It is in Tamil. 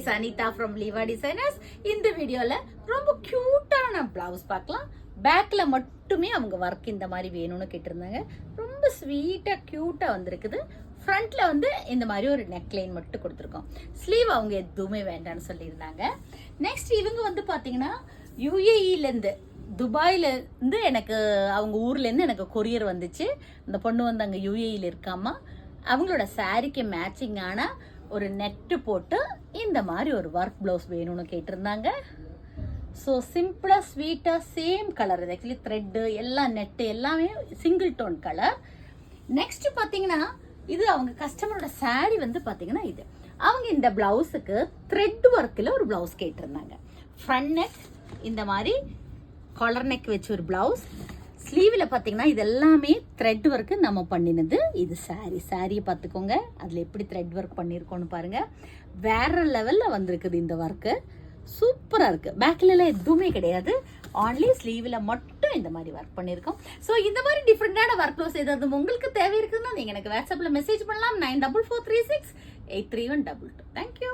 இஸ் அனிதா ஃப்ரம் லீவா டிசைனர்ஸ். இந்த வீடியோல ரொம்ப கியூட்டான பிளவுஸ் பார்க்கலாம். பேக்ல மட்டுமே அவங்க ஒர்க் இந்த மாதிரி வேணும்னு கேட்டிருந்தாங்க. ரொம்ப ஸ்வீட்டா கியூட்டா வந்திருக்குது. ஃப்ரண்ட்ல வந்து இந்த மாதிரி ஒரு நெக்லைன் மட்டும் கொடுத்துருக்கோம். ஸ்லீவ் அவங்க எதுவுமே வேண்டாம்னு சொல்லியிருந்தாங்க. நெக்ஸ்ட் இவங்க வந்து பாத்தீங்கன்னா யுஏஇலேருந்து துபாயில இருந்து எனக்கு அவங்க ஊர்ல இருந்து எனக்கு கொரியர் வந்துச்சு. அந்த பொண்ணு வந்து அங்க யுஏஇல இருக்காமா. அவங்களோட சாரிக்கு மேட்சிங்கான ஒரு நெட்டு போட்டு இந்த மாதிரி ஒரு ஒர்க் பிளவுஸ் வேணும்னு கேட்டிருந்தாங்க. ஸோ சிம்பிளா ஸ்வீட்டா சேம் கலர். இது ஆக்சுவலி த்ரெட்டு எல்லாம் நெட்டு எல்லாமே சிங்கிள் டோன் கலர். நெக்ஸ்ட் பாத்தீங்கன்னா இது அவங்க கஸ்டமரோட சாரி வந்து பாத்தீங்கன்னா இது அவங்க இந்த பிளவுஸுக்கு த்ரெட் ஒர்க்ல ஒரு பிளவுஸ் கேட்டிருந்தாங்க. ஃப்ரண்ட் நெக் இந்த மாதிரி காலர் நெக் வச்சு ஒரு பிளவுஸ். ஸ்லீவில் பார்த்தீங்கன்னா இது எல்லாமே த்ரெட் ஒர்க்கு நம்ம பண்ணினது. இது சாரியை பார்த்துக்கோங்க. அதில் எப்படி த்ரெட் ஒர்க் பண்ணியிருக்கோன்னு பாருங்க. வேற லெவலில் வந்திருக்குது இந்த ஒர்க்கு. சூப்பராக இருக்குது. பேக்கிலலாம் எதுவுமே கிடையாது. ஆன்லி ஸ்லீவில் மட்டும் இந்த மாதிரி ஒர்க் பண்ணியிருக்கோம். ஸோ இந்த மாதிரி டிஃப்ரெண்டான ஒர்க் க்ளோஸ் ஏதாவது உங்களுக்கு தேவை இருக்குதுன்னா நீங்கள் எனக்கு வாட்ஸ்அப்பில் மெசேஜ் பண்ணலாம். 9443683122. தேங்க்யூ.